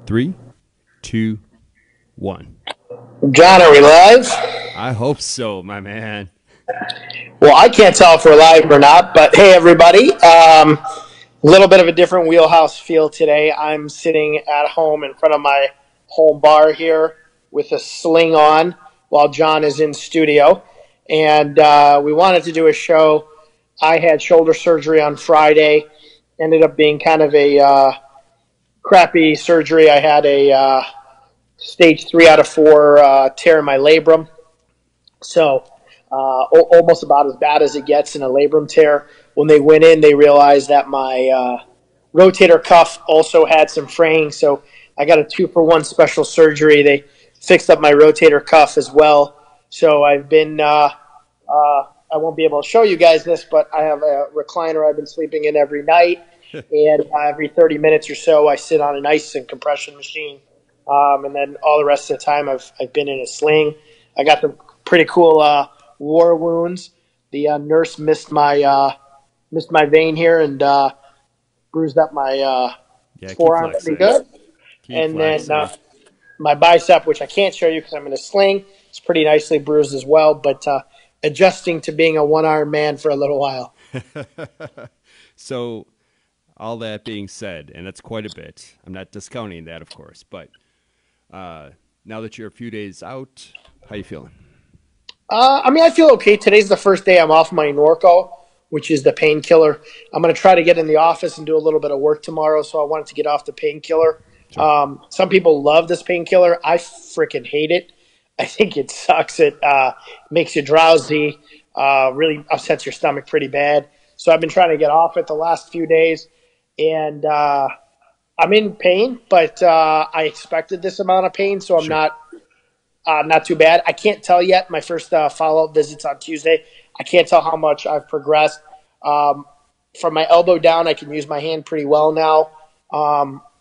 Three, two, one. John, are we live? I hope so, my man. Well, I can't tell if we're live or not, but hey, everybody. A little bit of a different wheelhouse feel today. I'm sitting at home in front of my home bar here with a sling on while John is in studio. And we wanted to do a show. I had shoulder surgery on Friday. Ended up being kind of a crappy surgery. I had a stage 3 out of 4 tear in my labrum. So almost about as bad as it gets in a labrum tear. When they went in, they realized that my rotator cuff also had some fraying. So I got a 2-for-1 special surgery. They fixed up my rotator cuff as well. So I've been, I won't be able to show you guys this, but I have a recliner I've been sleeping in every night. And every 30 minutes or so, I sit on an ice and compression machine. And then all the rest of the time, I've been in a sling. I got the pretty cool war wounds. The nurse missed my vein here and bruised up my Yeah, keep forearm pretty flexing. good. Keep And then flexing. my bicep, which I can't show you because I'm in a sling, it's pretty nicely bruised as well. But adjusting to being a one-armed man for a little while. So, all that being said, and that's quite a bit. I'm not discounting that, of course, but now that you're a few days out, how you feeling? I mean, I feel okay. Today's the first day I'm off my Norco, which is the painkiller. I'm going to try to get in the office and do a little bit of work tomorrow, so I wanted to get off the painkiller. Sure. Some people love this painkiller. I freaking hate it. I think it sucks. It makes you drowsy, really upsets your stomach pretty bad. So I've been trying to get off it the last few days, and I'm in pain, but I expected this amount of pain, so I'm Sure. not too bad. I can't tell yet. My first follow-up visit's on Tuesday. I can't tell how much I've progressed. Um, from my elbow down, I can use my hand pretty well now.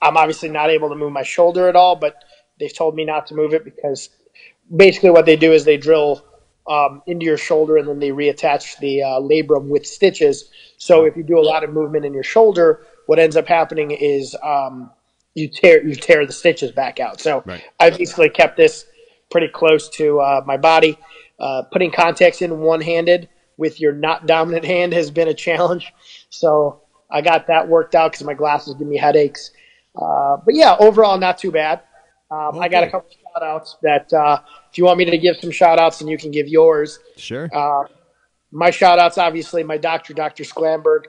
I'm obviously not able to move my shoulder at all, but they've told me not to move it because basically what they do is they drill into your shoulder and then they reattach the labrum with stitches. So Oh, if you do a lot of movement in your shoulder, what ends up happening is you tear the stitches back out. So right. I basically kept this pretty close to my body. Putting contacts in one-handed with your not dominant hand has been a challenge. So I got that worked out because my glasses give me headaches. But yeah, overall, not too bad. Oh, I got a good. couple shout outs that if you want me to give some shout outs, then you can give yours. Sure. Uh, my shout outs, obviously, my doctor, Dr. Sklamberg,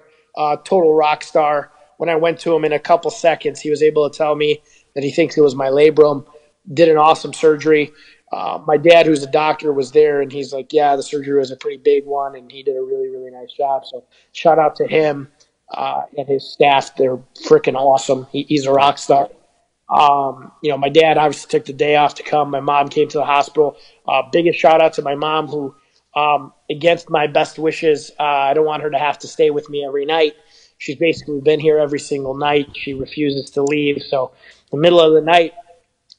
total rock star. When I went to him in a couple seconds, he was able to tell me that he thinks it was my labrum. Did an awesome surgery. My dad, who's a doctor, was there, and he's like, "Yeah, the surgery was a pretty big one, and he did a really, really nice job." So, shout out to him and his staff. They're freaking awesome. He's a Good. rock star. My dad obviously took the day off to come. My mom came to the hospital. Biggest shout out to my mom, who, against my best wishes, I don't want her to have to stay with me every night. She's basically been here every single night. She refuses to leave. So, the middle of the night,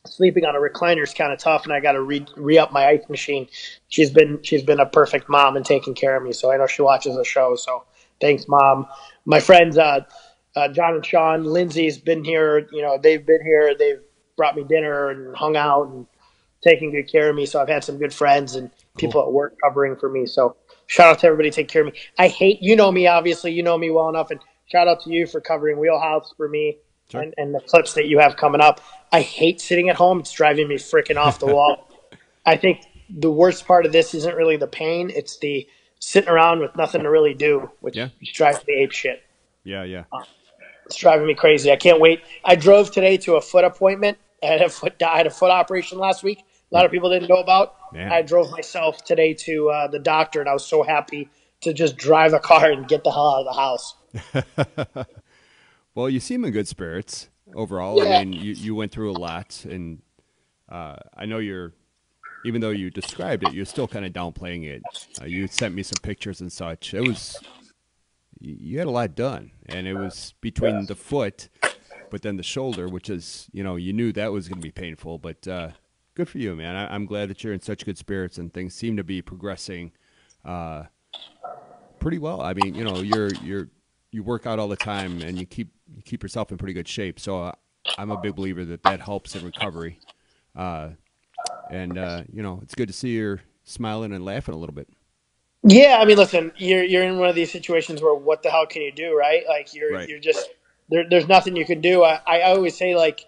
sleeping on a recliner is kind of tough, and I got to re up my ice machine. She's been a perfect mom and taking care of me. So I know she watches the show. So thanks, mom. My friends, John and Sean, Lindsay's been here. They've been here. They've brought me dinner and hung out and taking good care of me. So I've had some good friends and Cool. people at work covering for me. So shout out to everybody taking care of me. I hate, me, obviously, you know me well enough. And shout out to you for covering Wheelhouse for me Sure. and the clips that you have coming up. I hate sitting at home. It's driving me freaking off the wall. I think the worst part of this isn't really the pain. It's the sitting around with nothing to really do, which Yeah. drives me ape shit. Yeah. Yeah. It's driving me crazy. I can't wait. I drove today to a foot appointment. I had a foot operation last week. A lot Yep. of people didn't know about. Man. I drove myself today to the doctor, and I was so happy to just drive a car and get the hell out of the house. Well, you seem in good spirits overall. I Yeah, mean, you went through a lot, and I know even though you described it, you're still kind of downplaying it. You sent me some pictures and such. You had a lot done, and it was between the foot, but then the shoulder, which is, you knew that was going to be painful, but good for you, man. I'm glad that you're in such good spirits and things seem to be progressing uh, pretty well. I mean, you work out all the time and you keep yourself in pretty good shape. So I'm a big believer that that helps in recovery. Uh, and it's good to see you're smiling and laughing a little bit. Yeah, I mean, listen, you're in one of these situations where what the hell can you do, right? Like Right. you're just there's nothing you can do. I always say like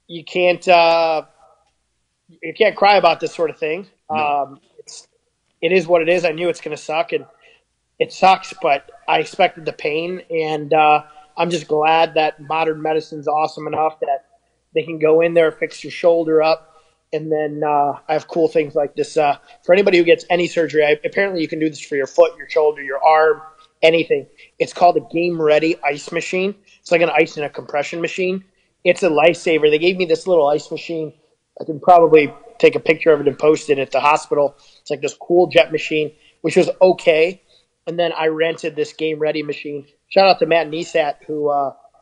you can't you can't cry about this sort of thing. No. It is what it is. I knew it's going to suck, and it sucks, but I expected the pain, and I'm just glad that modern medicine's awesome enough that they can go in there, fix your shoulder up, and then I have cool things like this. For anybody who gets any surgery, apparently you can do this for your foot, your shoulder, your arm, anything. It's called a Game Ready ice machine. It's like an ice and a compression machine. It's a lifesaver. They gave me this little ice machine. I can probably take a picture of it and post it at the hospital. It's like this cool jet machine, which was okay. And then I rented this Game Ready machine. Shout out to Matt Nesat, who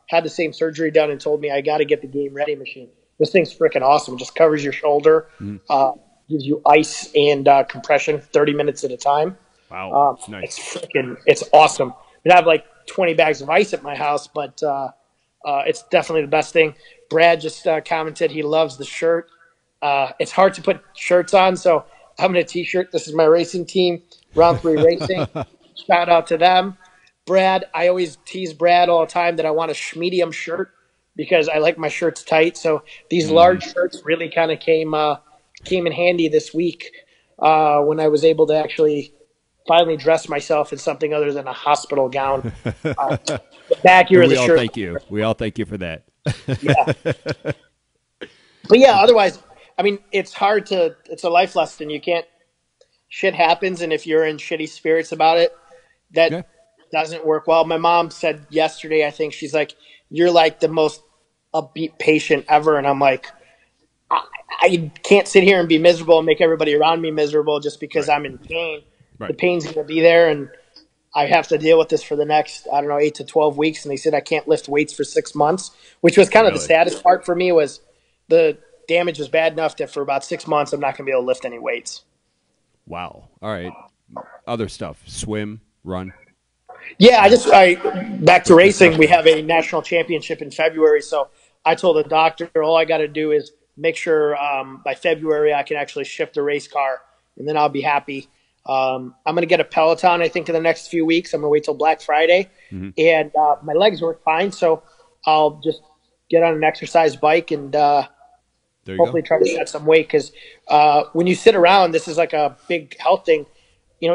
had the same surgery done and told me I got to get the Game Ready machine. This thing's freaking awesome. It just covers your shoulder, Mm. gives you ice and compression 30 minutes at a time. Wow. Nice. It's awesome. I have like 20 bags of ice at my house, but it's definitely the best thing. Brad just commented he loves the shirt. It's hard to put shirts on, so I'm in a t-shirt. This is my racing team, Round 3 Racing. Shout out to them. Brad, I always tease Brad all the time that I want a medium shirt because I like my shirts tight. So these Mm. large shirts really kind of came in handy this week when I was able to actually finally dress myself in something other than a hospital gown. Uh, the back here And of the we all shirt. thank you. We all thank you for that. Yeah. But yeah, otherwise, I mean, it's a life lesson. You can't, shit happens. And if you're in shitty spirits about it, that Yeah. doesn't work well. My mom said yesterday, I think she's like, you're like the most upbeat patient ever. And I'm like, I can't sit here and be miserable and make everybody around me miserable just because Right. I'm in pain. The Right. pain's going to be there. And I have to deal with this for the next, I don't know, 8 to 12 weeks. And they said I can't lift weights for 6 months, which was kind of the Really. saddest part for me was the damage was bad enough that for about 6 months, I'm not going to be able to lift any weights. Wow. All right. Other stuff. Swim, run. Yeah, Yeah. I back to What's your racing. stuff We there? have a national championship in February, so I told the doctor all I got to do is make sure by February I can actually shift a race car, and then I'll be happy. I'm going to get a Peloton. I think in the next few weeks. I'm going to wait till Black Friday, Hmm. and my legs work fine, so I'll just get on an exercise bike and There you go. hopefully try to shed some weight because when you sit around, this is like a big health thing.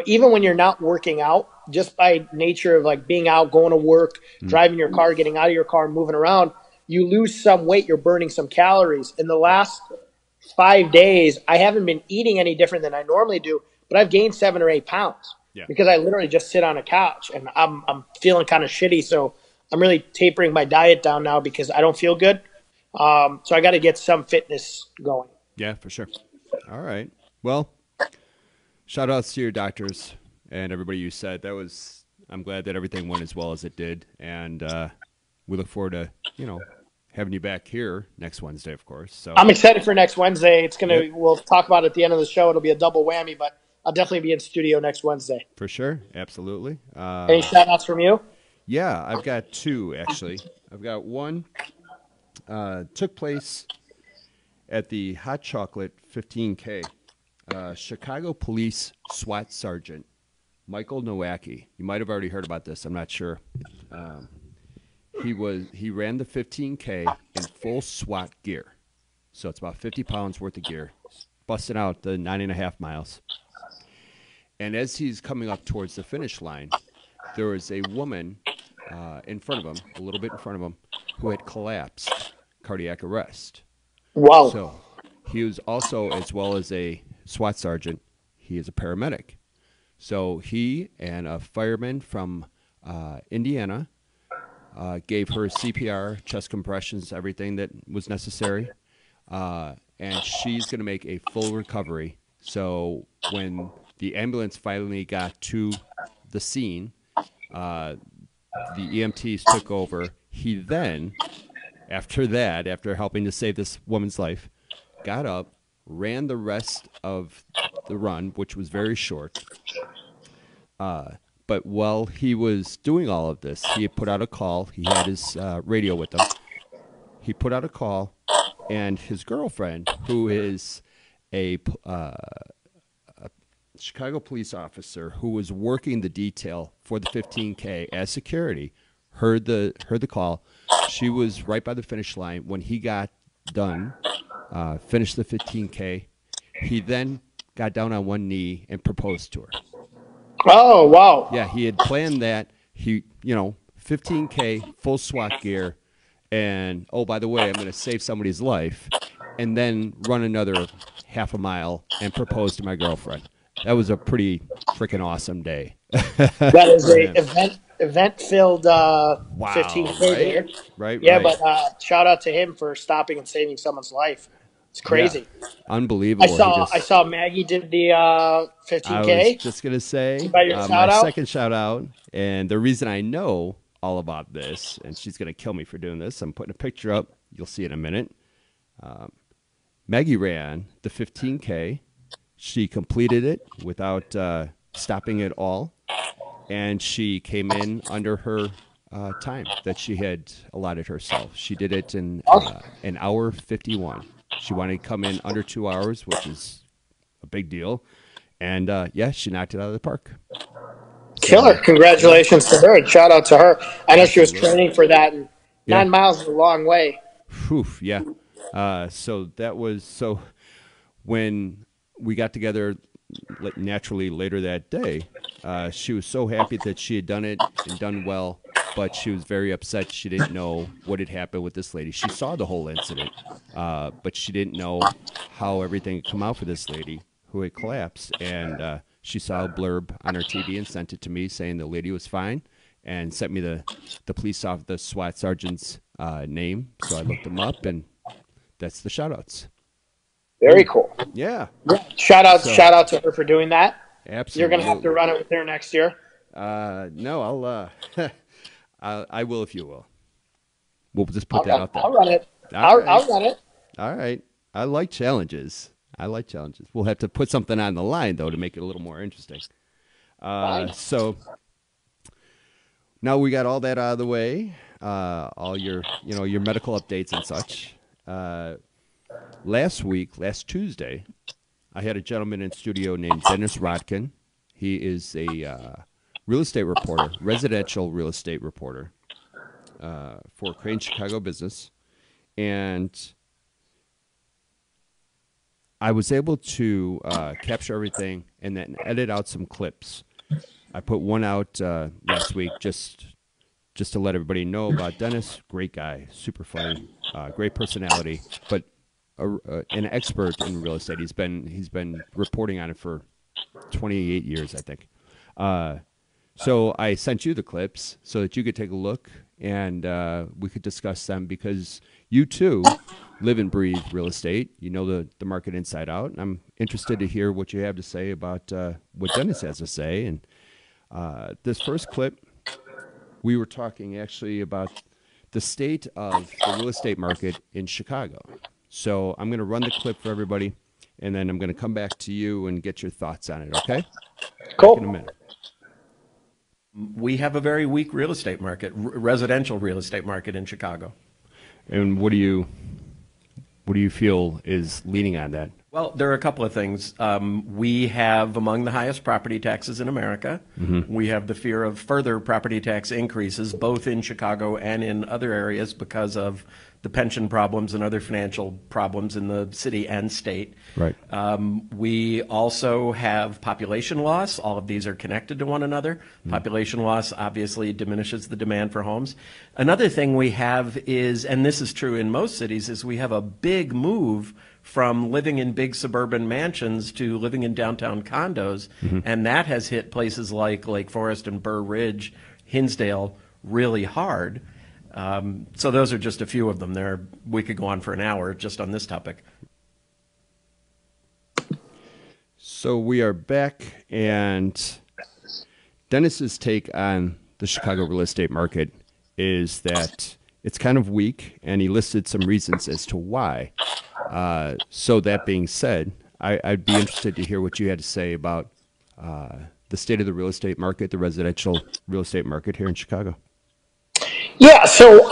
Even when you're not working out, just by nature of like being out, going to work, Hmm. driving your car, getting out of your car, moving around, you lose some weight. You're burning some calories. In the Yep. last 5 days, I haven't been eating any different than I normally do, but I've gained 7 or 8 pounds Yeah. because I literally just sit on a couch and I'm feeling kind of shitty. So I'm really tapering my diet down now because I don't feel good. So I got to get some fitness going. Yeah, for sure. All right. Well, shout outs to your doctors and everybody you said. I'm glad that everything went as well as it did. And we look forward to, having you back here next Wednesday, of course. So, I'm excited for next Wednesday. yep, We'll talk about it at the end of the show. It'll be a double whammy, but I'll definitely be in studio next Wednesday. for sure. Absolutely. Any shout outs from you? Yeah, I've got two, actually. I've got one took place at the Hot Chocolate 15K. Chicago Police SWAT Sergeant Michael Nowacki. You might have already heard about this. I'm not sure. Um, he ran the 15K in full SWAT gear, so it's about 50 pounds worth of gear, busting out the 9.5 miles. And as he's coming up towards the finish line, there was a woman in front of him, a little bit in front of him, who had collapsed, cardiac arrest. Wow. So he was also, as well as a SWAT sergeant, he is a paramedic. So he and a fireman from Indiana gave her CPR, chest compressions, everything that was necessary. And she's going to make a full recovery. So when the ambulance finally got to the scene, the EMTs took over. He then, after helping to save this woman's life, got up, ran the rest of the run, which was very short. But while he was doing all of this, he had put out a call. He had his radio with him. he put out a call, and his girlfriend, who is a Chicago police officer who was working the detail for the 15K as security, heard the call. She was right by the finish line when he got done, finished the 15K. He then got down on one knee and proposed to her. Oh, wow. Yeah, he had planned that. 15K, full SWAT gear, and, oh, by the way, I'm going to save somebody's life, and then run another half a mile and propose to my girlfriend. That was a pretty freaking awesome day. That is a event-filled 15K. Right. Yeah, but shout out to him for stopping and saving someone's life. It's crazy. Yeah. Unbelievable. I saw Maggie did the 15K. I was just going to say my second shout out, and the reason I know all about this, and she's going to kill me for doing this, I'm putting a picture up. You'll see in a minute. Maggie ran the 15K. She completed it without stopping at all, and she came in under her time that she had allotted herself. She did it in an hour 51. She wanted to come in under 2 hours, which is a big deal. And, she knocked it out of the park. Killer. Congratulations to her, and shout out to her. I know she was training for that, and 9 miles is a long way. Whew, yeah. So when we got together naturally later that day, she was so happy that she had done it and done well, but she was very upset she didn't know what had happened with this lady. She saw the whole incident, but she didn't know how everything had come out for this lady who had collapsed. And she saw a blurb on her TV and sent it to me saying the lady was fine, and sent me the police officer, the SWAT sergeant's name. So I looked them up, and that's the shout-outs. Very cool. Yeah. Shout out to her for doing that. Absolutely. You're going to have to run it with her next year. No, I will if you will. We'll just put that out there. I'll run it. I'll run it. All right. I like challenges. We'll have to put something on the line, though, to make it a little more interesting. So now we got all that out of the way, all your medical updates and such. Last Tuesday, I had a gentleman in studio named Dennis Rodkin. He is a real estate reporter, residential real estate reporter for Crane Chicago Business. And I was able to capture everything and then edit out some clips. I put one out last week just to let everybody know about Dennis. Great guy, super funny, great personality, but an expert in real estate. He's been reporting on it for 28 years, I think. So I sent you the clips so that you could take a look and we could discuss them, because you too live and breathe real estate. You know the market inside out. And I'm interested to hear what you have to say about what Dennis has to say. And this first clip, we were talking actually about the state of the real estate market in Chicago. So I'm going to run the clip for everybody, and then I'm going to come back to you and get your thoughts on it, okay? Cool. Back in a minute. We have a very weak real estate market, residential real estate market in Chicago. And what do you feel is leaning on that? Well, there are a couple of things. We have among the highest property taxes in America. Mm-hmm. We have the fear of further property tax increases, both in Chicago and in other areas, because of the pension problems and other financial problems in the city and state. Right. We also have population loss. All of these are connected to one another. Mm-hmm. Population loss obviously diminishes the demand for homes. Another thing we have is, and this is true in most cities, is we have a big move from living in big suburban mansions to living in downtown condos, mm-hmm. and that has hit places like Lake Forest and Burr Ridge, Hinsdale, really hard. So those are just a few of them. We could go on for an hour just on this topic. So we are back, and Dennis's take on the Chicago real estate market is that it's kind of weak, and he listed some reasons as to why. So that being said, I'd be interested to hear what you had to say about the state of the real estate market, the residential real estate market here in Chicago. Yeah, so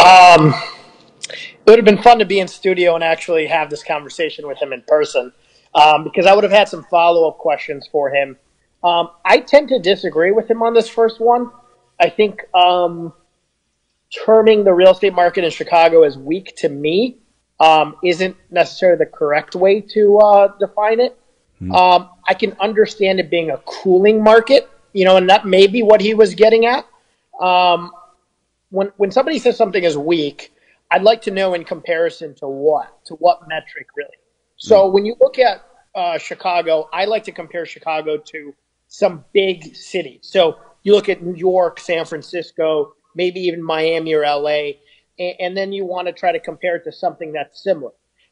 It would have been fun to be in studio and actually have this conversation with him in person, because I would have had some follow-up questions for him. I tend to disagree with him on this first one. I think terming the real estate market in Chicago as weak to me isn't necessarily the correct way to define it. I can understand it being a cooling market, and that may be what he was getting at. When somebody says something is weak, I'd like to know in comparison to what? To what metric, really? So when you look at Chicago, I like to compare Chicago to some big cities. So you look at New York, San Francisco, maybe even Miami or LA, and then you want to try to compare it to something that's similar.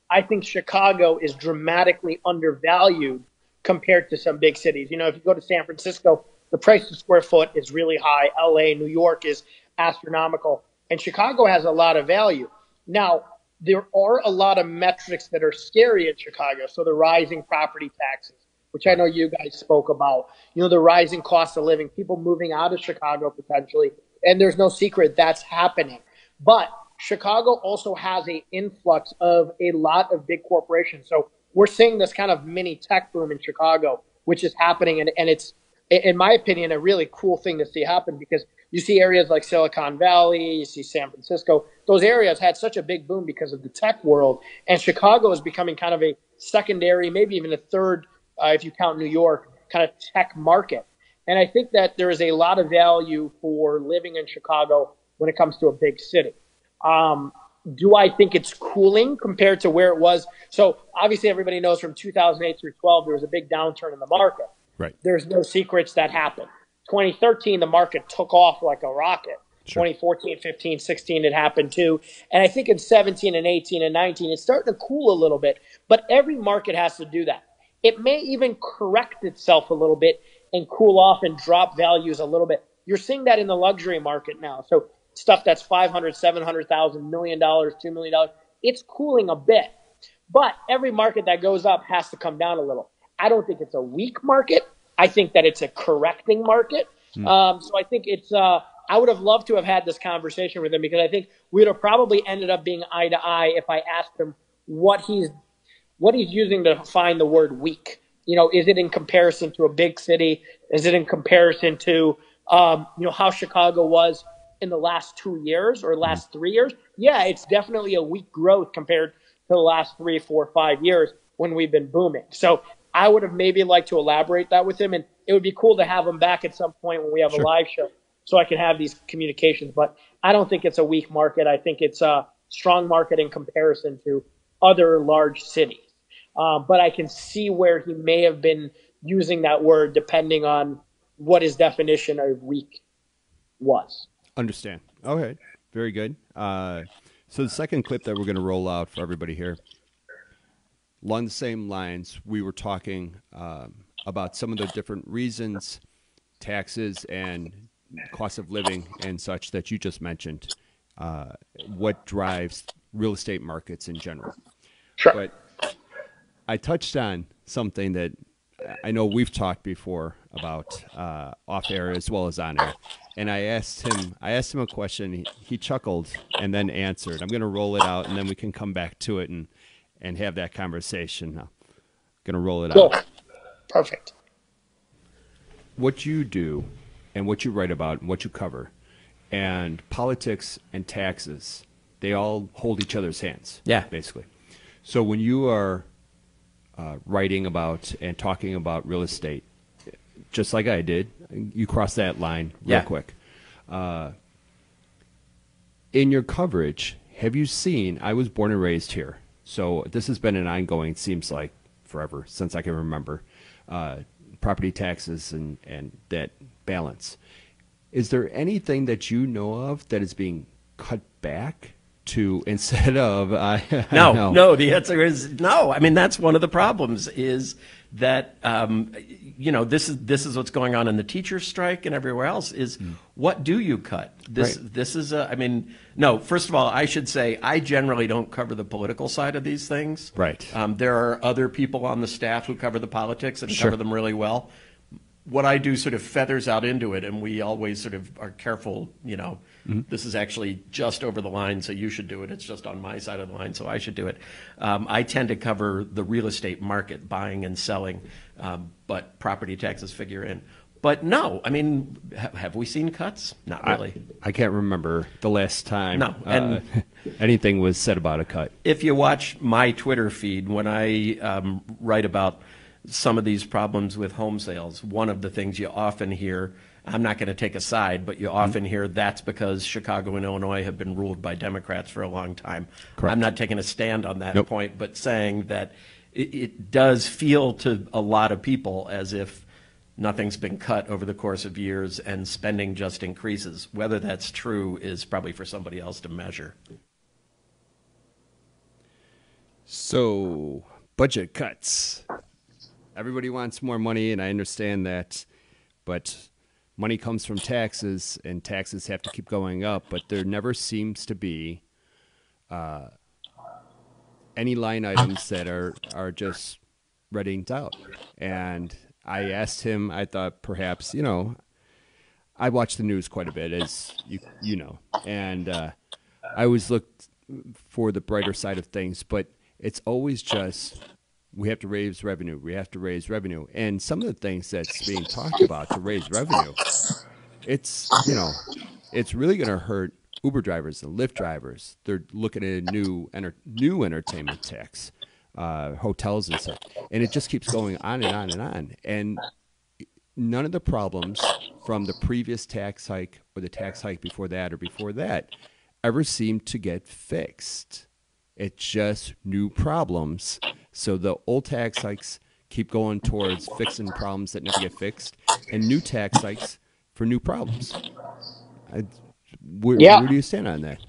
I think Chicago is dramatically undervalued compared to some big cities. If you go to San Francisco, the price per square foot is really high. LA, New York is astronomical. And Chicago has a lot of value. Now, there are a lot of metrics that are scary in Chicago. So the rising property taxes, which I know you guys spoke about, the rising cost of living, people moving out of Chicago potentially. And there's no secret that's happening. But Chicago also has an influx of a lot of big corporations. So we're seeing this kind of mini tech boom in Chicago, which is happening. And it's, in my opinion, a really cool thing to see happen, because you see areas like Silicon Valley, you see San Francisco. Those areas had such a big boom because of the tech world. And Chicago is becoming kind of a secondary, maybe even a third, if you count New York, kind of tech market. And I think that there is a lot of value for living in Chicago when it comes to a big city. Do I think it's cooling compared to where it was? So obviously everybody knows from 2008 through 12, there was a big downturn in the market. Right. There's no secrets that happened. 2013, the market took off like a rocket. Sure. 2014, 15, 16, it happened too. And I think in 17 and 18 and 19, it's starting to cool a little bit. But every market has to do that. It may even correct itself a little bit and cool off and drop values a little bit. You're seeing that in the luxury market now. So stuff that's $500,000, $700,000, $1 million, $2 million, it's cooling a bit. But every market that goes up has to come down a little. I don't think it's a weak market. I think that it's a correcting market. So I think it's I would have loved to have had this conversation with him, because I think we would have probably ended up being eye to eye if I asked him what he's using to find the word weak. Is it in comparison to a big city? Is it in comparison to how Chicago was in the last 2 years or last 3 years? Yeah, it's definitely a weak growth compared to the last 3, 4, 5 years when we've been booming. So I would have maybe liked to elaborate that with him, and it would be cool to have him back at some point when we have a live show so I can have these communications. But I don't think it's a weak market. I think it's a strong market in comparison to other large cities. But I can see where he may have been using that word depending on what his definition of weak was. Understand. Okay. Very good. So the second clip that we're going to roll out for everybody here, along the same lines, we were talking about some of the different reasons, taxes and cost of living and such that you just mentioned, what drives real estate markets in general. Sure. But I touched on something that I know we've talked before about off air as well as on air. And I asked him a question. He chuckled and then answered. I'm going to roll it out, and then we can come back to it and have that conversation. I'm going to roll it out. Perfect. What you do and what you write about and what you cover, and politics and taxes, they all hold each other's hands. Yeah. Basically. So when you are writing about and talking about real estate, just like I did, you cross that line real quick. In your coverage, have you seen, I was born and raised here, so this has been an ongoing, seems like forever, since I can remember, property taxes and that balance. Is there anything that you know of that is being cut back to instead of No, the answer is no. I mean, that's one of the problems is that this is what's going on in the teachers strike and everywhere else is what do you cut? This is no, first of all, I should say I generally don't cover the political side of these things. Right. There are other people on the staff who cover the politics and cover them really well. What I do sort of feathers out into it, and we always sort of are careful, This is actually just over the line, so you should do it. It's just on my side of the line, so I should do it. I tend to cover the real estate market, buying and selling, but property taxes figure in. But no, I mean, have we seen cuts? Not really. I can't remember the last time No, and anything was said about a cut. if you watch my Twitter feed, when I write about some of these problems with home sales, one of the things you often hear, I'm not going to take a side, but you often hear that's because Chicago and Illinois have been ruled by Democrats for a long time. Correct. I'm not taking a stand on that Nope. point, but saying that it does feel to a lot of people as if nothing's been cut over the course of years and spending just increases. Whether that's true is probably for somebody else to measure. So, budget cuts. Everybody wants more money, and I understand that, but money comes from taxes, and taxes have to keep going up, but there never seems to be any line items that are just reddinged out. And I asked him, I thought perhaps, I watch the news quite a bit, as you know, and I always looked for the brighter side of things, but it's always just, we have to raise revenue. We have to raise revenue. And some of the things that's being talked about to raise revenue, it's really going to hurt Uber drivers and Lyft drivers. They're looking at a new entertainment tax, hotels and stuff. And it just keeps going on and on and on. And none of the problems from the previous tax hike or the tax hike before that ever seemed to get fixed. It's just new problems. So the old tax hikes keep going towards fixing problems that never get fixed, and new tax hikes for new problems. Where do you stand on that?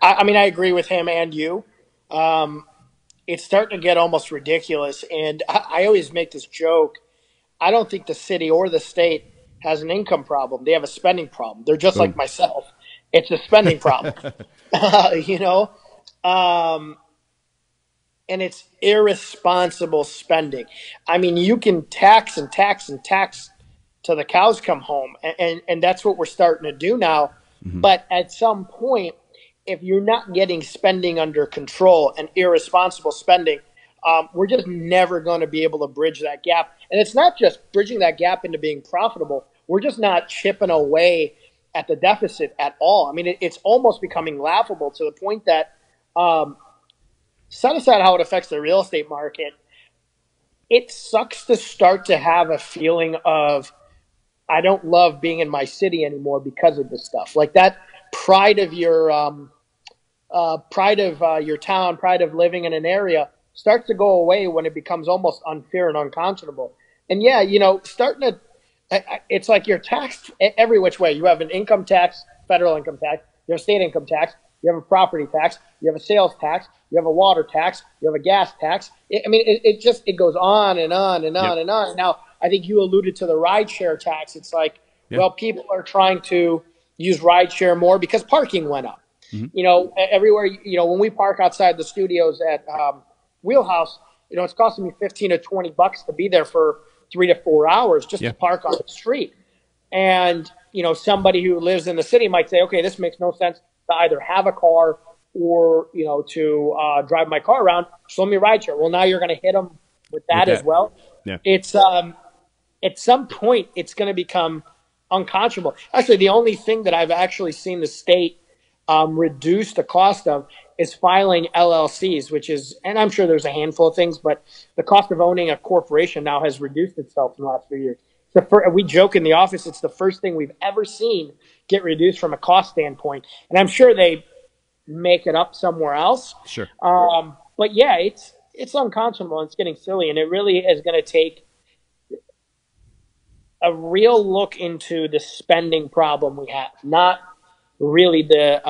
I mean, I agree with him and you. It's starting to get almost ridiculous. And I always make this joke. I don't think the city or the state has an income problem. They have a spending problem. They're just like myself. It's a spending problem, and it's irresponsible spending. I mean, you can tax and tax and tax till the cows come home, and that's what we're starting to do now. Mm-hmm. But at some point, if you're not getting spending under control and irresponsible spending, we're just never going to be able to bridge that gap. And it's not just bridging that gap into being profitable. We're just not chipping away at the deficit at all. I mean, it's almost becoming laughable to the point that set aside how it affects the real estate market, it sucks to start to have a feeling of, I don't love being in my city anymore because of this stuff. Like that pride of your town, pride of living in an area starts to go away when it becomes almost unfair and unconscionable. And it's like you're taxed every which way. You have an income tax, federal income tax, you have a state income tax, you have a property tax, you have a sales tax, you have a water tax, you have a gas tax. It goes on and on and on and on. Now, I think you alluded to the rideshare tax. It's like, well, people are trying to use rideshare more because parking went up. Mm-hmm. Everywhere, when we park outside the studios at WheelHouse, it's costing me $15 to $20 to be there for 3 to 4 hours just to park on the street. And, somebody who lives in the city might say, okay, this makes no sense to either have a car or, to drive my car around. So let me rideshare. Well, now you're going to hit them with that as well. Yeah. It's at some point, it's going to become unconscionable. Actually, the only thing that I've actually seen the state reduce the cost of is filing LLCs, which is, and I'm sure there's a handful of things, but the cost of owning a corporation now has reduced itself in the last few years. We joke in the office, it's the first thing we've ever seen get reduced from a cost standpoint. And I'm sure they make it up somewhere else. Sure. But yeah, it's unconscionable and it's getting silly. And it really is going to take a real look into the spending problem we have, not really the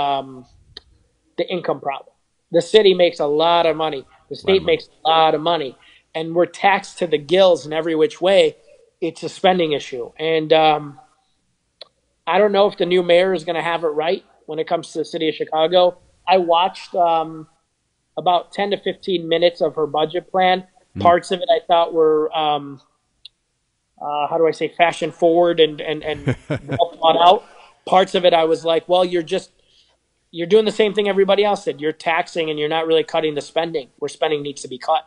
income problem. The city makes a lot of money. The state makes a lot of money. And we're taxed to the gills in every which way. It's a spending issue. And I don't know if the new mayor is going to have it right when it comes to the city of Chicago. I watched about 10 to 15 minutes of her budget plan. Parts of it I thought were, fashion forward and well thought out. parts of it I was like, well, you're doing the same thing everybody else did. You're taxing and you're not really cutting the spending where spending needs to be cut.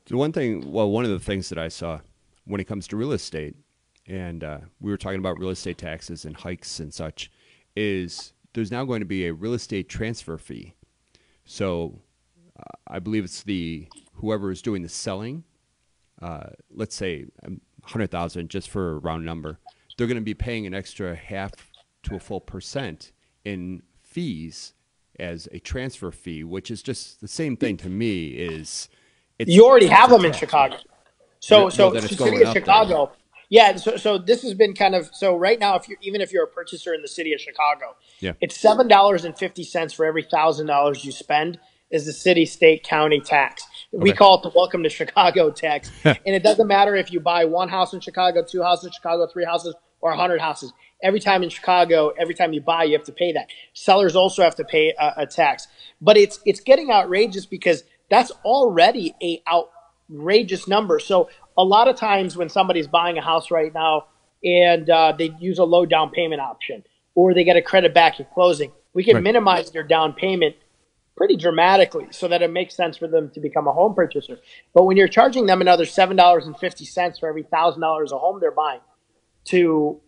So one of the things that I saw when it comes to real estate, and we were talking about real estate taxes and hikes and such, is there's now going to be a real estate transfer fee. So I believe it's whoever is doing the selling, let's say 100,000 just for a round number, they're going to be paying an extra half to a full percent in fees as a transfer fee, which is just the same thing to me. You already have them in Chicago. So that it's city going of up Chicago. Yeah, so this has been kind of so right now. If you're a purchaser in the city of Chicago, Yeah. it's $7.50 for every $1,000 you spend is the city, state, county tax. We Okay. call it the Welcome to Chicago tax, and it doesn't matter if you buy one house in Chicago, two houses in Chicago, three houses, or 100 houses. Every time in Chicago, every time you buy, you have to pay that. Sellers also have to pay a tax, but it's getting outrageous because that's already a outrageous number. So a lot of times when somebody's buying a house right now and they use a low down payment option or they get a credit back at closing, we can Right. minimize their down payment pretty dramatically so that it makes sense for them to become a home purchaser. But when you're charging them another $7.50 for every $1,000 a home they're buying to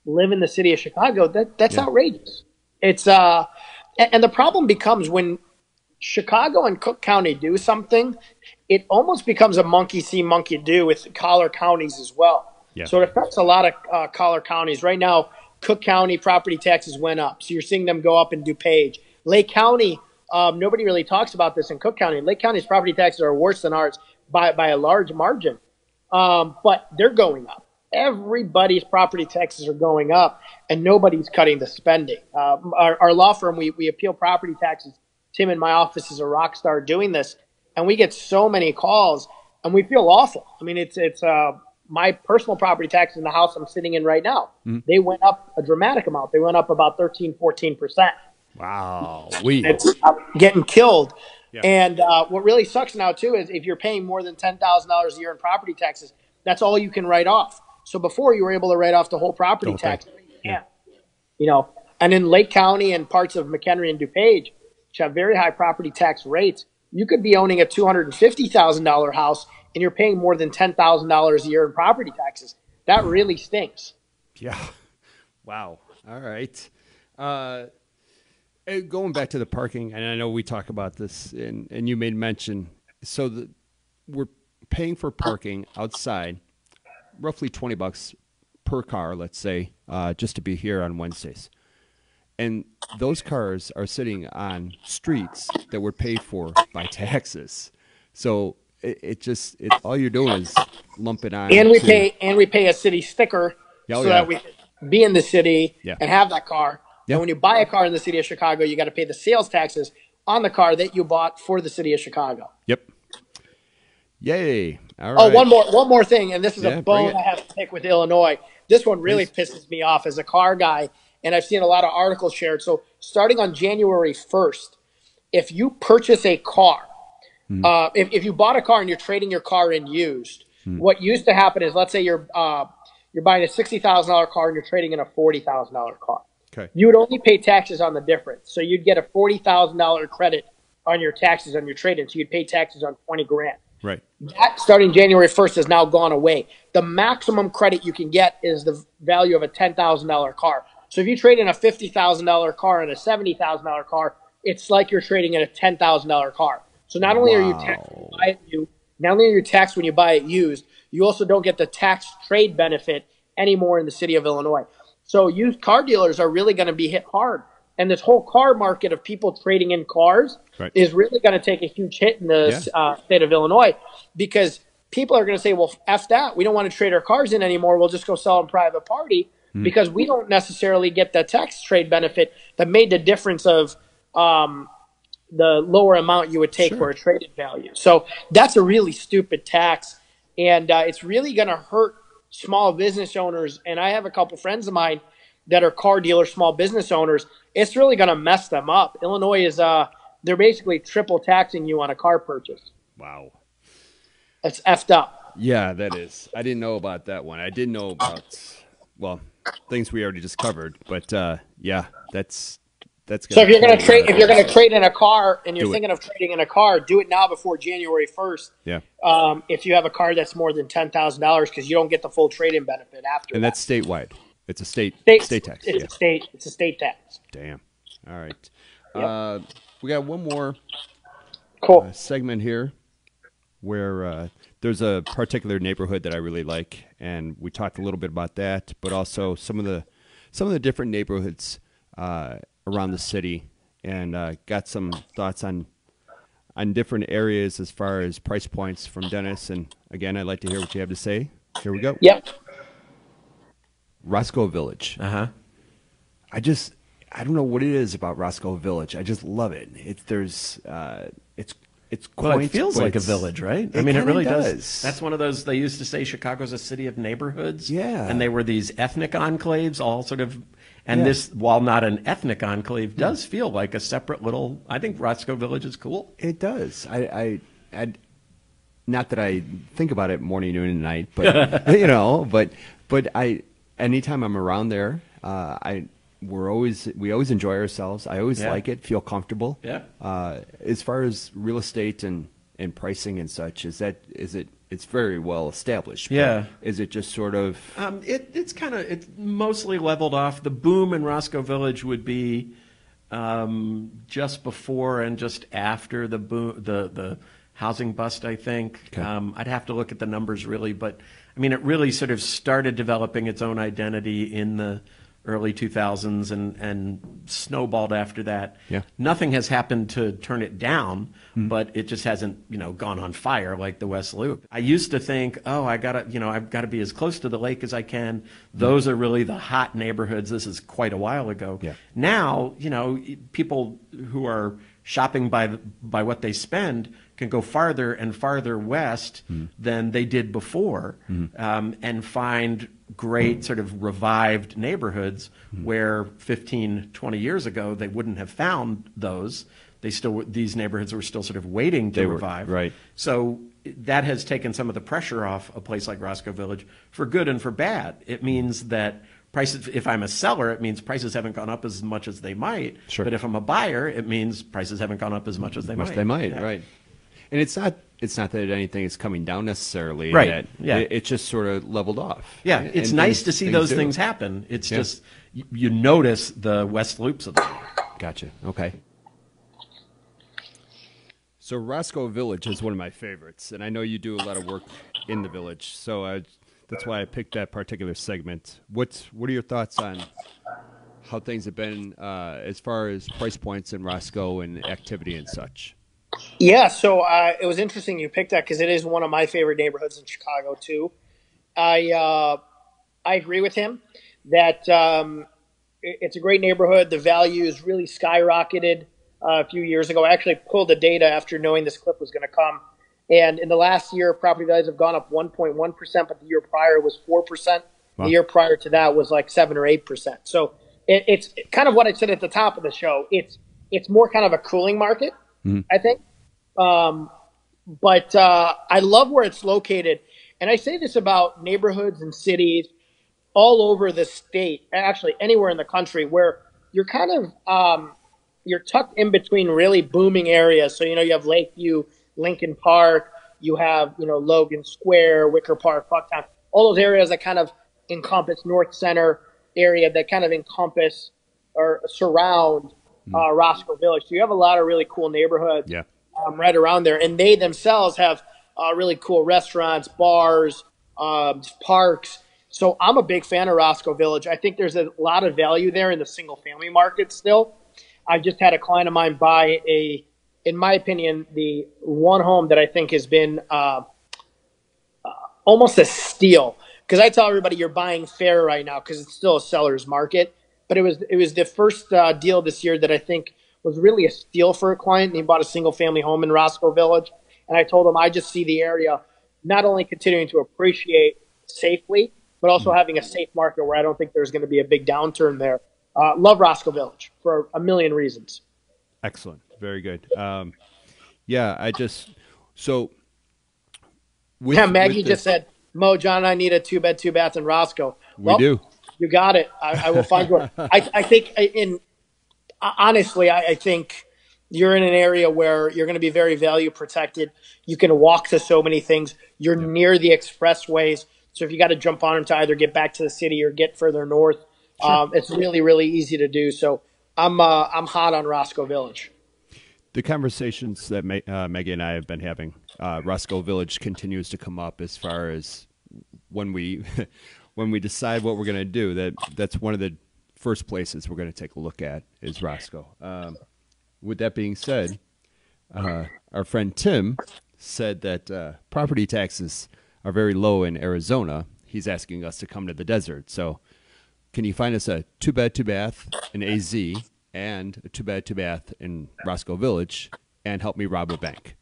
live in the city of Chicago, that's Yeah. outrageous. It's and the problem becomes when Chicago and Cook County do something, it almost becomes a monkey see, monkey do with collar counties as well. Yeah. So it affects a lot of collar counties. Right now, Cook County property taxes went up. So you're seeing them go up in DuPage. Lake County, nobody really talks about this in Cook County. Lake County's property taxes are worse than ours by a large margin. But they're going up. Everybody's property taxes are going up, and nobody's cutting the spending. Our law firm, we appeal property taxes. Tim in my office is a rock star doing this, and we get so many calls, and we feel awful. I mean, it's my personal property taxes in the house I'm sitting in right now. Mm-hmm. They went up a dramatic amount. They went up about 13-14%. Wow. It's getting killed. Yeah. And what really sucks now, too, is if you're paying more than $10,000 a year in property taxes, that's all you can write off. So before you were able to write off the whole property tax. Yeah. You know, and in Lake County and parts of McHenry and DuPage, which have very high property tax rates, you could be owning a $250,000 house and you're paying more than $10,000 a year in property taxes. That really stinks. Yeah. Wow. All right. Going back to the parking, and I know we talk about this, and you made mention, so we're paying for parking outside, roughly $20 per car, let's say, just to be here on Wednesdays. And those cars are sitting on streets that were paid for by taxes. So it all you're doing is lump it on. And we pay a city sticker that we can be in the city and have that car. Yeah. And when you buy a car in the city of Chicago, you got to pay the sales taxes on the car that you bought for the city of Chicago. Yep. Yay. All right. Oh, one more thing, and this is a bone bring it. I have to pick with Illinois. This one really pisses me off as a car guy, and I've seen a lot of articles shared. So starting on January 1st, if you purchase a car, if you bought a car and you're trading your car in used, what used to happen is, let's say you're buying a $60,000 car and you're trading in a $40,000 car. Okay. You would only pay taxes on the difference. So you'd get a $40,000 credit on your taxes on your trade-in. So you'd pay taxes on $20,000. Right. That starting January 1st has now gone away. The maximum credit you can get is the value of a $10,000 car. So if you trade in a $50,000 car and a $70,000 car, it's like you're trading in a $10,000 car. So not only are you taxed when you buy it new, not only are you taxed when you buy it used, you also don't get the tax trade benefit anymore in the city of Illinois. So used car dealers are really going to be hit hard. And this whole car market of people trading in cars is really going to take a huge hit in the state of Illinois because people are going to say, well, F that. We don't want to trade our cars in anymore. We'll just go sell them private party because we don't necessarily get the tax trade benefit that made the difference of the lower amount you would take for a traded value. So that's a really stupid tax. And it's really going to hurt small business owners. And I have a couple friends of mine that are car dealers, small business owners. It's really going to mess them up. Illinois is, they're basically triple taxing you on a car purchase. Wow. That's effed up. Yeah, that is. I didn't know about that one. I did know about well, things we already just covered. But yeah, that's So if gonna you're pull going a to lot trade, of if you're going to things. trade in a car and you're Do it. thinking of trading in a car, do it now before January 1st. Yeah, If you have a car that's more than $10,000, because you don't get the full trade-in benefit after and that. that's statewide. It's a state tax. It's Yeah. a state. It's a state tax. Damn. All right. Yep. We got one more Cool. segment here where there's a particular neighborhood that I really like, and we talked a little bit about that, but also some of the different neighborhoods around the city, and got some thoughts on different areas as far as price points from Dennis. And again, I'd like to hear what you have to say. Here we go. Yep. Roscoe Village. Uh-huh. I don't know what it is about Roscoe Village. I just love it. It's quaint. Well, it feels but like a it's- village, right? I It mean, it kinda really does. That's one of those, they used to say Chicago's a city of neighborhoods. Yeah. And they were these ethnic enclaves, all sort of, and Yeah. this, while not an ethnic enclave, does feel like a separate little, I think Roscoe Village is cool. It does. Not that I think about it morning, noon, and night, but you know, but anytime I'm around there, we always enjoy ourselves. I always Yeah. like it, feel comfortable. Yeah. As far as real estate and pricing and such, it's very well established. but Yeah. Is it just sort of It's mostly leveled off. The boom in Roscoe Village would be just before and just after the boom, the housing bust, I think. Okay. I'd have to look at the numbers really, but I mean, it really sort of started developing its own identity in the early 2000s and snowballed after that. Yeah. Nothing has happened to turn it down, but it just hasn't, gone on fire like the West Loop. I used to think, I've got to be as close to the lake as I can. Those are really the hot neighborhoods. This is quite a while ago. Yeah. Now, people who are shopping by what they spend can go farther and farther west than they did before, and find great sort of revived neighborhoods where 15, 20 years ago they wouldn't have found those. These neighborhoods were still sort of waiting to revive. right. So that has taken some of the pressure off a place like Roscoe Village for good and for bad. It means that prices, if I'm a seller, it means prices haven't gone up as much as they might. Sure. But if I'm a buyer, it means prices haven't gone up as much as they might. They might, Yeah. right? And it's not that anything is coming down necessarily. Right, that yeah. It's just sort of leveled off. Yeah, And it's nice to things- see those do. things happen. It's Yeah. just you notice the West Loops of them. Gotcha. Okay. So Roscoe Village is one of my favorites, and I know you do a lot of work in the village, so that's why I picked that particular segment. What are your thoughts on how things have been as far as price points in Roscoe and activity and such? Yeah, so it was interesting you picked that because it is one of my favorite neighborhoods in Chicago too. I agree with him that it's a great neighborhood. The values really skyrocketed a few years ago. I actually pulled the data after knowing this clip was going to come, and in the last year, property values have gone up 1.1%, but the year prior was 4%. Wow. The year prior to that was like 7 or 8%. So it's kind of what I said at the top of the show. It's more kind of a cooling market, I think. But I love where it's located. And I say this about neighborhoods and cities all over the state, actually anywhere in the country, where you're kind of you're tucked in between really booming areas. So, you have Lakeview, Lincoln Park, you have, Logan Square, Wicker Park, Bucktown, all those areas that kind of encompass North Center area that kind of encompass or surround Roscoe Village. So you have a lot of really cool neighborhoods. Yeah. Right around there, and they themselves have really cool restaurants, bars, parks. So I'm a big fan of Roscoe Village. I think there's a lot of value there in the single-family market still. I just had a client of mine buy in my opinion, the one home that I think has been almost a steal. Because I tell everybody you're buying fair right now because it's still a seller's market. But it was the first deal this year that I think was really a steal for a client. And he bought a single-family home in Roscoe Village. And I told him I just see the area not only continuing to appreciate safely, but also having a safe market where I don't think there's going to be a big downturn there. Love Roscoe Village for a million reasons. Excellent. Very good. Yeah, so. Maggie just said, Mo, John and I need a 2-bed, 2-bath in Roscoe. We do. You got it. I will find one. I think honestly, I think you're in an area where you're going to be very value protected. You can walk to so many things. You're Yeah. near the expressways. So if you got to jump on them to either get back to the city or get further north, Sure. it's really, really easy to do. So I'm hot on Roscoe Village. The conversations that Maggie and I have been having, Roscoe Village continues to come up as far as when we when we decide what we're going to do. That's one of the first places we're going to take a look at is Roscoe. With that being said, our friend Tim said that property taxes are very low in Arizona. He's asking us to come to the desert. So can you find us a 2-bed, 2-bath in AZ and a 2-bed, 2-bath in Roscoe Village and help me rob a bank?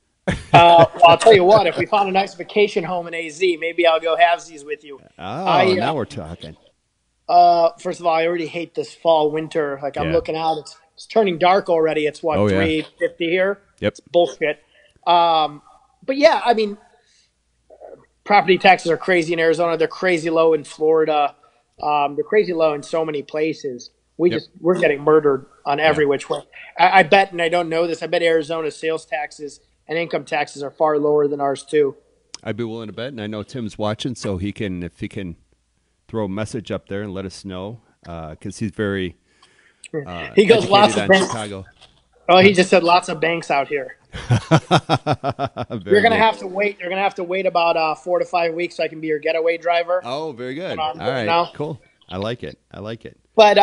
Well, I'll tell you what, if we found a nice vacation home in AZ, maybe I'll go halvesies with you. Oh, now we're talking. First of all, I already hate this fall, winter. Like I'm Yeah. looking out, it's turning dark already. It's what, Oh, yeah. 3:50 here? Yep. It's bullshit. But yeah, I mean, property taxes are crazy in Arizona. They're crazy low in Florida. They're crazy low in so many places. Yep. We're getting murdered on every Yeah. which way. I bet, and I don't know this, I bet Arizona's sales taxes and income taxes are far lower than ours too. I'd be willing to bet, and I know Tim's watching, so if he can throw a message up there and let us know, because he's very He goes lots educated of on banks. Chicago. Oh, he just said lots of banks out here. Very You're gonna good. have to wait. You're gonna have to wait about 4 to 5 weeks so I can be your getaway driver. Oh, very good. I'm All doing right, now. cool. I like it. I like it. But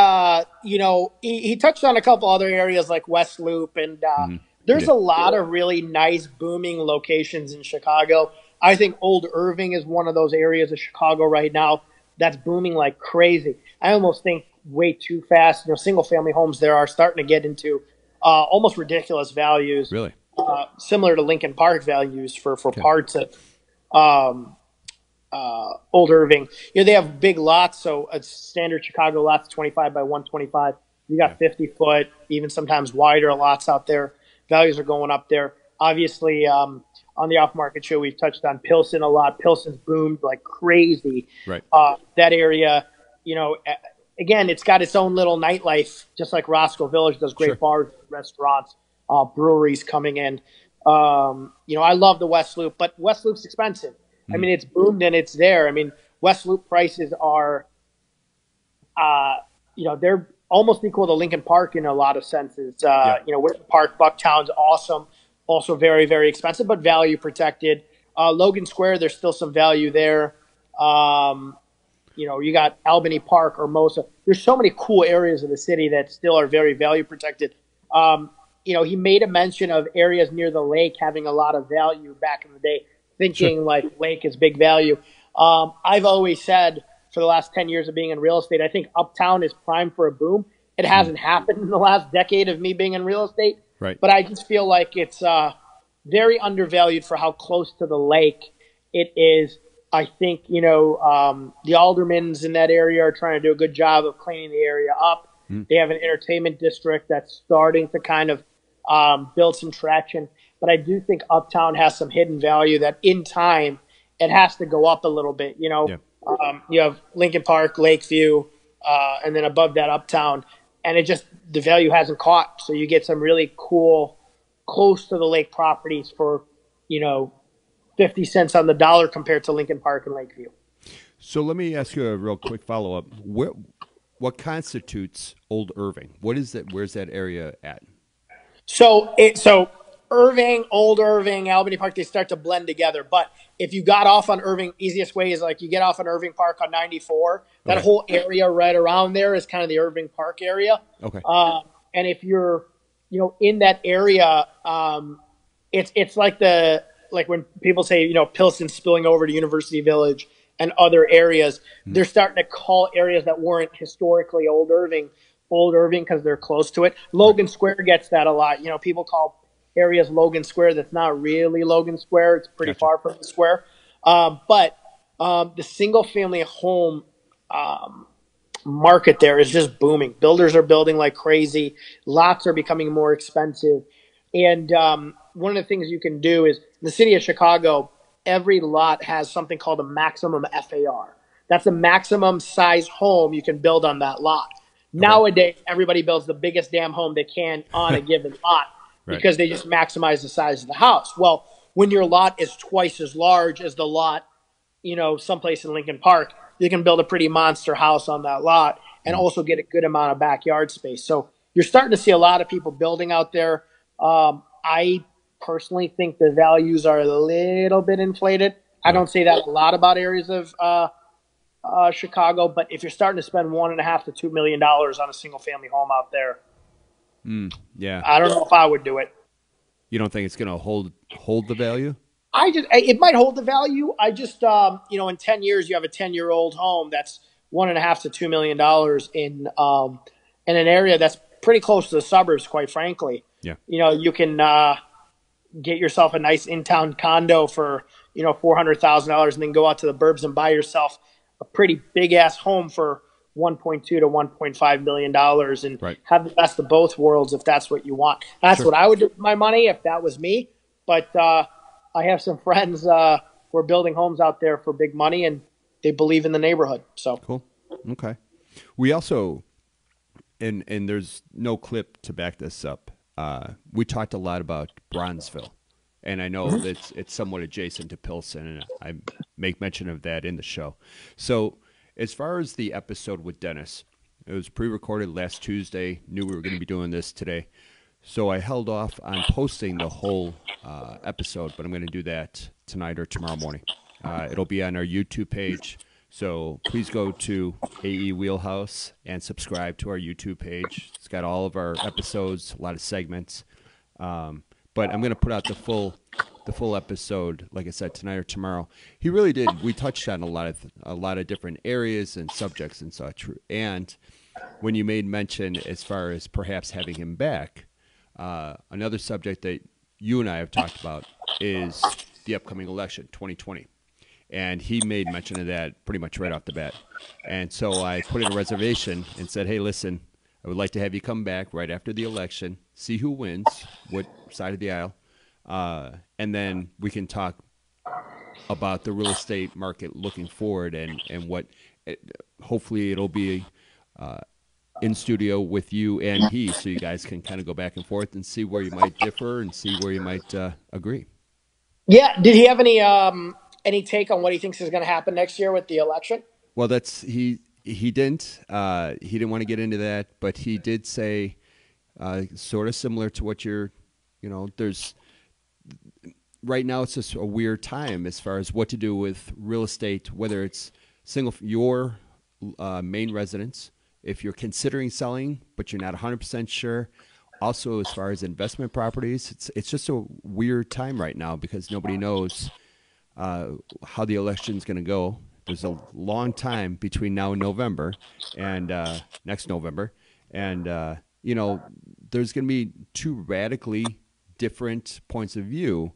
he touched on a couple other areas like West Loop, and He there's did. a lot of really nice booming locations in Chicago. I think Old Irving is one of those areas of Chicago right now that's booming like crazy. I almost think way too fast. Single family homes there are starting to get into almost ridiculous values, Really? similar to Lincoln Park values for Okay. parts of Old Irving. They have big lots, so a standard Chicago lot's 25 by 125. You got 50-foot, even sometimes wider lots out there. Values are going up there. Obviously, on the off-market show, we've touched on Pilsen a lot. Pilsen's boomed like crazy. Right. That area, again, it's got its own little nightlife, just like Roscoe Village does. Great Sure. bars, restaurants, breweries coming in. I love the West Loop, but West Loop's expensive. I mean, it's boomed and it's there. I mean, West Loop prices are, they're almost equal to Lincoln Park in a lot of senses. Winter Park, Bucktown's awesome, also very, very expensive, but value protected. Logan Square, there's still some value there. You got Albany Park, Hermosa. There's so many cool areas of the city that still are very value protected. He made a mention of areas near the lake having a lot of value back in the day, thinking like lake is big value. I've always said for the last 10 years of being in real estate, I think Uptown is primed for a boom. It hasn't happened in the last decade of me being in real estate, Right. but I just feel like it's very undervalued for how close to the lake it is. I think, the aldermans in that area are trying to do a good job of cleaning the area up. They have an entertainment district that's starting to kind of build some traction. But I do think Uptown has some hidden value that in time it has to go up a little bit. Yeah. You have Lincoln Park, Lakeview, and then above that Uptown. And the value hasn't caught. So you get some really cool, close to the lake properties for, 50 cents on the dollar compared to Lincoln Park and Lakeview. So let me ask you a real quick follow-up. What constitutes Old Irving? What is that? Where's that area at? So Irving, Old Irving, Albany Park, they start to blend together. But if you got off on Irving, easiest way is like you get off on Irving Park on 94. That Okay. whole area right around there is kind of the Irving Park area. Okay. And if you're, in that area, it's like when people say, Pilsen spilling over to University Village and other areas, they're starting to call areas that weren't historically Old Irving because they're close to it. Logan Square gets that a lot. People call areas Logan Square. That's not really Logan Square. It's pretty Gotcha. far from the square. But the single family home market there is just booming. Builders are building like crazy. Lots are becoming more expensive. And one of the things you can do is in the city of Chicago, every lot has something called a maximum FAR. That's the maximum size home you can build on that lot. Nowadays, everybody builds the biggest damn home they can on a given lot Right. because they just maximize the size of the house. Well, when your lot is twice as large as the lot, someplace in Lincoln Park, you can build a pretty monster house on that lot and also get a good amount of backyard space. So you're starting to see a lot of people building out there. I personally think the values are a little bit inflated. I don't say that a lot about areas of Chicago, but if you're starting to spend $1.5 to $2 million on a single family home out there, Yeah. I don't know if I would do it. You don't think it's going to hold the value? It might hold the value. I just, in 10 years, you have a 10-year-old home that's $1.5 to $2 million in an area that's pretty close to the suburbs, quite frankly. Yeah. You can get yourself a nice in-town condo for, $400,000 and then go out to the burbs and buy yourself a pretty big ass home for $1.2 to $1.5 million and have the best of both worlds if that's what you want. That's what I would do with my money if that was me. But I have some friends who are building homes out there for big money and they believe in the neighborhood. So cool. Okay. We also, and there's no clip to back this up. We talked a lot about Bronzeville, and I know it's somewhat adjacent to Pilsen, and I make mention of that in the show. So as far as the episode with Dennis, it was pre-recorded last Tuesday, knew we were going to be doing this today. So I held off on posting the whole episode, but I'm going to do that tonight or tomorrow morning. It'll be on our YouTube page. So please go to AE WheelHouse and subscribe to our YouTube page. It's got all of our episodes, a lot of segments. But I'm going to put out the full episode, like I said, tonight or tomorrow. He really did. We touched on a lot of different areas and subjects and such. And when you made mention as far as perhaps having him back, another subject that you and I have talked about is the upcoming election, 2020. And he made mention of that pretty much right off the bat. And so I put in a reservation and said, hey, listen, I would like to have you come back right after the election, see who wins, what side of the aisle, and then we can talk about the real estate market looking forward and what hopefully it'll be in studio with you and he, so you guys can kind of go back and forth and see where you might differ and see where you might agree. Yeah. Did he have any take on what he thinks is going to happen next year with the election? Well, he didn't want to get into that, but he did say sort of similar to what there's right now. It's just a weird time as far as what to do with real estate, whether it's your main residence, if you're considering selling, but you're not 100% sure. Also, as far as investment properties, it's just a weird time right now because nobody knows how the election is going to go. There's a long time between now and November and next November. And, there's going to be two radically different points of view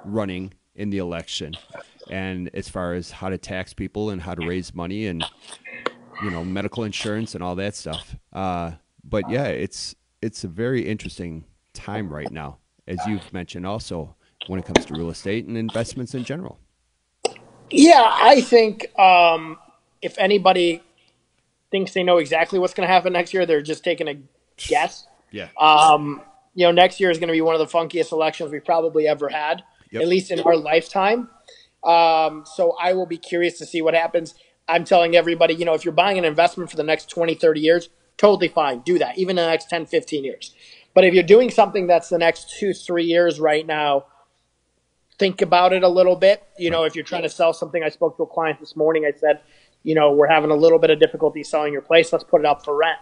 running in the election. And as far as how to tax people and how to raise money and, medical insurance and all that stuff. But yeah, it's a very interesting time right now, as you've mentioned also, when it comes to real estate and investments in general. Yeah, I think if anybody thinks they know exactly what's going to happen next year, they're just taking a guess. Yeah. Next year is going to be one of the funkiest elections we've probably ever had, at least in our lifetime. So I will be curious to see what happens. I'm telling everybody, if you're buying an investment for the next 20, 30 years, totally fine. Do that, even in the next 10, 15 years. But if you're doing something that's the next 2, 3 years right now, think about it a little bit. If you're trying to sell something, I spoke to a client this morning. I said, we're having a little bit of difficulty selling your place. Let's put it up for rent.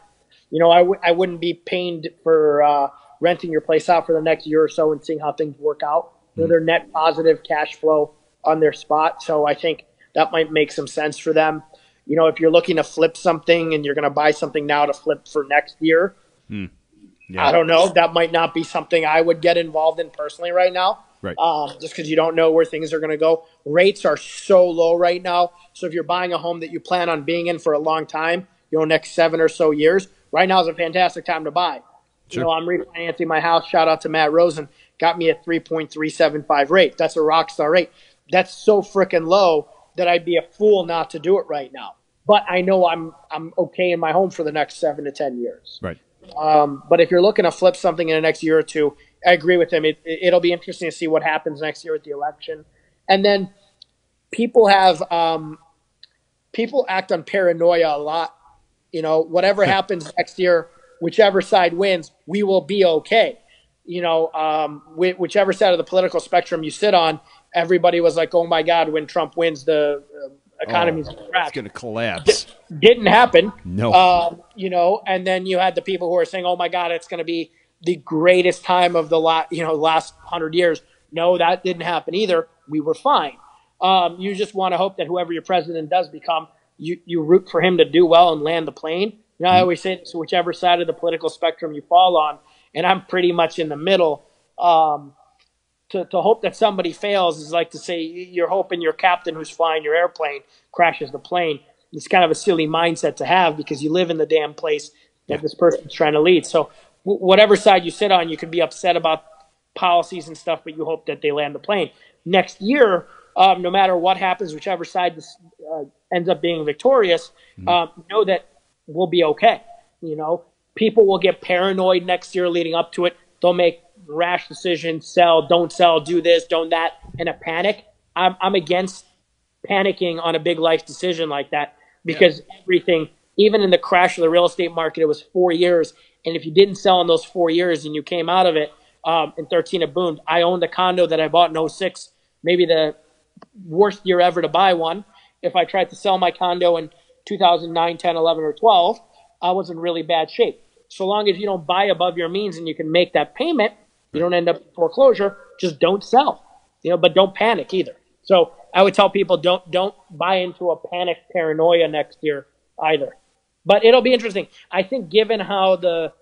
I wouldn't be pained for renting your place out for the next year or so and seeing how things work out. They're net positive cash flow on their spot. So I think that might make some sense for them. If you're looking to flip something and you're going to buy something now to flip for next year, I don't know. That might not be something I would get involved in personally right now. Right. Just because you don't know where things are going to go. Rates are so low right now. So if you're buying a home that you plan on being in for a long time, next 7 or so years, right now is a fantastic time to buy. Sure. I'm refinancing my house. Shout out to Matt Rosen. Got me a 3.375 rate. That's a rock star rate. That's so freaking low that I'd be a fool not to do it right now. But I know I'm okay in my home for the next 7 to 10 years. Right. But if you're looking to flip something in the next year or two, I agree with him. It'll be interesting to see what happens next year with the election. And then people have people act on paranoia a lot. You know, whatever happens next year, whichever side wins, we will be okay. You know, whichever side of the political spectrum you sit on, everybody was like, "Oh my God, when Trump wins, the economy's going to crash." It's going to collapse. Didn't happen. No. You know, and then you had the people who are saying, "Oh my God, it's going to be the greatest time of the last 100 years." No, that didn't happen either. We were fine. You just want to hope that whoever your president does become, you root for him to do well and land the plane. You know, I always say, so whichever side of the political spectrum you fall on, and I'm pretty much in the middle. To hope that somebody fails is like to say you're hoping your captain who's flying your airplane crashes the plane. It's kind of a silly mindset to have because you live in the damn place that this person's trying to lead. So whatever side you sit on, you can be upset about policies and stuff, but you hope that they land the plane. Next year, no matter what happens, whichever side ends up being victorious, know that we'll be okay. You know, people will get paranoid next year leading up to it. They'll make rash decisions, sell, don't sell, do this, don't that, in a panic. I'm against panicking on a big life decision like that because everything, even in the crash of the real estate market, it was 4 years. And if you didn't sell in those 4 years and you came out of it in 13, it boomed. I owned a condo that I bought in 06, maybe the worst year ever to buy one. If I tried to sell my condo in 2009, 10, 11, or 12, I was in really bad shape. So long as you don't buy above your means and you can make that payment, you don't end up in foreclosure, just don't sell. You know, but don't panic either. So I would tell people don't buy into a panic paranoia next year either. But it'll be interesting. I think given how the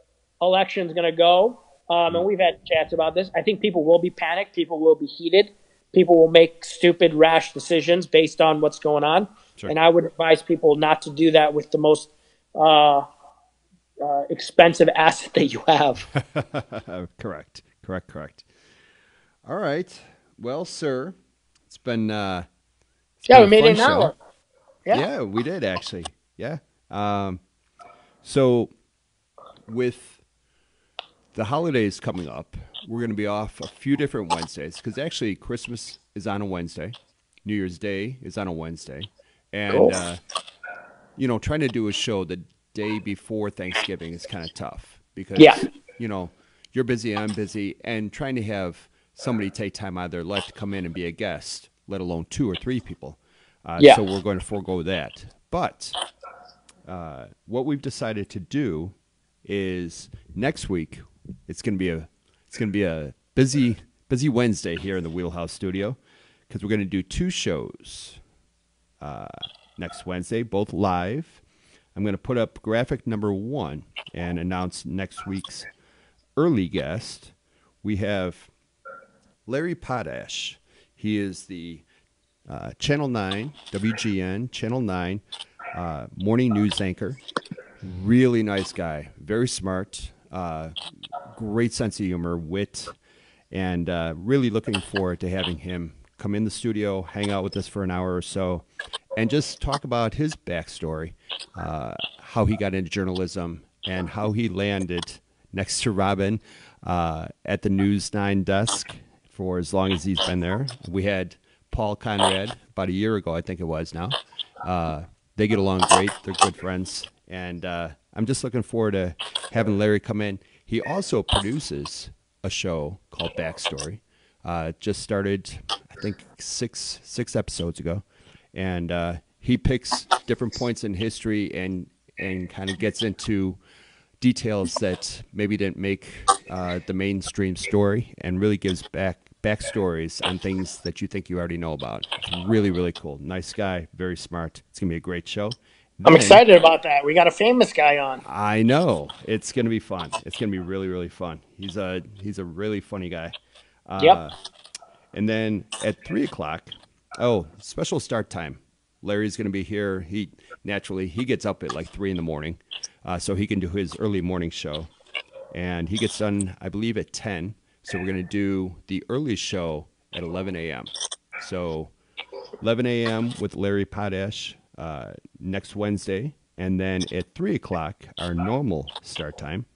election's going to go, and we've had chats about this, I think people will be panicked. People will be heated. People will make stupid, rash decisions based on what's going on. Sure. And I would advise people not to do that with the most expensive asset that you have. Correct. All right. Well, sir, it's been we made it an hour. Yeah, we did actually. Yeah. So with the holidays coming up, we're going to be off a few different Wednesdays because actually Christmas is on a Wednesday, New Year's Day is on a Wednesday, and cool. Trying to do a show the day before Thanksgiving is kind of tough because you're busy, I'm busy, and trying to have somebody take time out of their life to come in and be a guest, let alone 2 or 3 people. So we're going to forego that. But what we've decided to do is next week it's going to be a busy Wednesday here in the WheelHouse studio because we're going to do 2 shows next Wednesday, both live. I'm going to put up graphic number 1 and announce next week's early guest. We have Larry Potash. He is the Channel 9, WGN, Channel 9 morning news anchor. Really nice guy. Very smart. Great sense of humor, wit, and really looking forward to having him come in the studio, hang out with us for an hour or so, and just talk about his backstory, how he got into journalism, and how he landed next to Robin at the News 9 desk for as long as he's been there. We had Paul Conrad about a year ago, I think it was now. They get along great. They're good friends. And I'm just looking forward to having Larry come in. He also produces a show called Backstory. Just started, I think, six episodes ago. And he picks different points in history and kind of gets into details that maybe didn't make the mainstream story and really gives backstories on things that you think you already know about. It's really, really cool. Nice guy, very smart. It's going to be a great show. I'm excited about that. We got a famous guy on. I know. It's going to be fun. It's going to be really, really fun. He's a really funny guy. Yep. And then at 3:00, special start time. Larry's going to be here. He gets up at like 3 in the morning, so he can do his early morning show. And he gets done, I believe, at 10. So we're going to do the early show at 11 a.m. So 11 a.m. with Larry Potash next Wednesday. And then at 3 o'clock, our normal start time,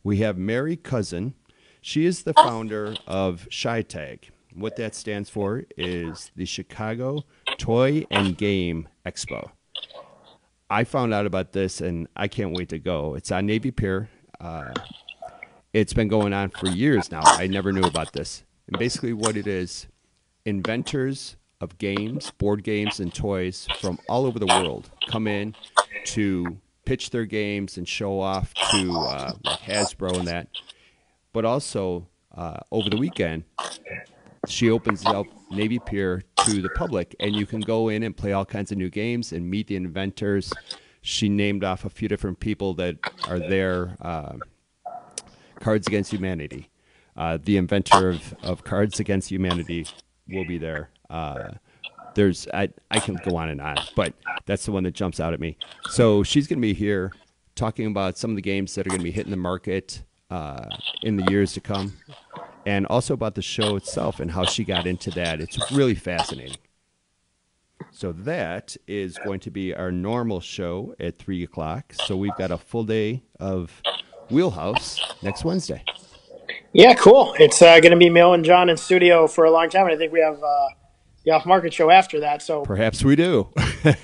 we have Mary Cousin. She is the founder of ShyTag. What that stands for is the Chicago Toy and Game Expo. I found out about this, and I can't wait to go. It's on Navy Pier. It's been going on for years now. I never knew about this. And basically what it is, inventors of games, board games, and toys from all over the world come in to pitch their games and show off to like Hasbro and that. But also, over the weekend, she opens up Navy Pier to the public, and you can go in and play all kinds of new games and meet the inventors. She named off a few different people that are there. Cards Against Humanity. The inventor of Cards Against Humanity will be there. I can go on and on, but that's the one that jumps out at me. So she's going to be here talking about some of the games that are going to be hitting the market in the years to come, and also about the show itself and how she got into that. It's really fascinating. So that is going to be our normal show at 3 o'clock. So we've got a full day of WheelHouse next Wednesday. Yeah, cool. It's going to be Mo and John in studio for a long time, and I think we have the off-market show after that. So perhaps we do.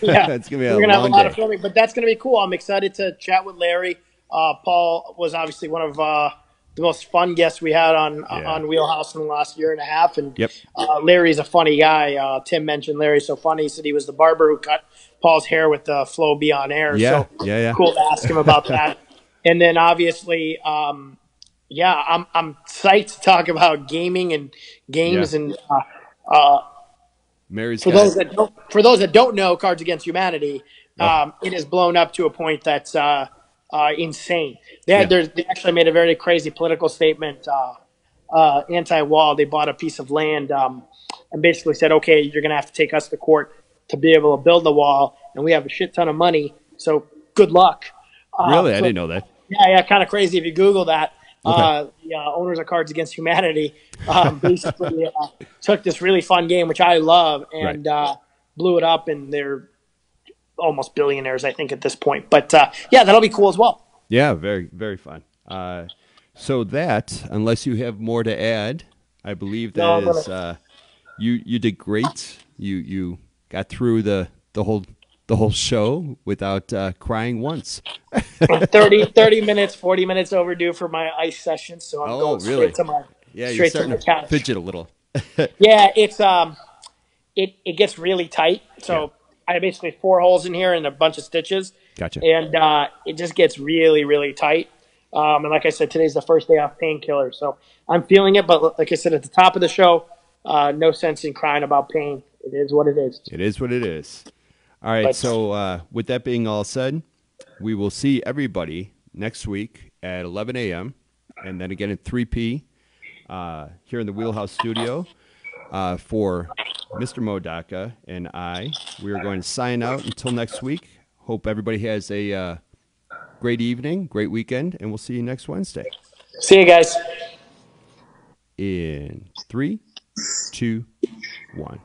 Yeah, it's going to be we're going to have a lot day. of filming, but that's going to be cool. I'm excited to chat with Larry. Paul was obviously one of the most fun guests we had on WheelHouse in the last year and a half, and yep. Larry's a funny guy. Tim mentioned Larry's so funny. He said he was the barber who cut Paul's hair with the Flow Be On Air. Yeah, so yeah. Cool to ask him about that. And then obviously, I'm psyched to talk about gaming and games and Mary's for those that don't know Cards Against Humanity, it has blown up to a point that's insane. They actually made a very crazy political statement, anti-wall. They bought a piece of land and basically said, okay, you're going to have to take us to court to be able to build the wall, and we have a shit ton of money, so good luck. Really? I didn't know that. Yeah, kind of crazy if you Google that. Okay. Owners of Cards Against Humanity basically took this really fun game, which I love, and blew it up, and they're almost billionaires, I think, at this point. But, that'll be cool as well. Yeah, very, very fun. So that, unless you have more to add, I believe that you did great. You got through the whole show without crying once. 30 minutes, 40 minutes overdue for my ice session, so I'm going straight to my you're starting to couch. Fidget a little. Yeah, it's it gets really tight. So I have basically 4 holes in here and a bunch of stitches. Gotcha. And it just gets really, really tight. And like I said, today's the first day off painkillers, so I'm feeling it. But like I said at the top of the show, no sense in crying about pain. It is what it is. It is what it is. All right, so with that being all said, we will see everybody next week at 11 a.m. and then again at 3 p. Here in the WheelHouse studio for Mr. Mo Dadkhah and I. We are going to sign out until next week. Hope everybody has a great evening, great weekend, and we'll see you next Wednesday. See you guys. In 3, 2, 1.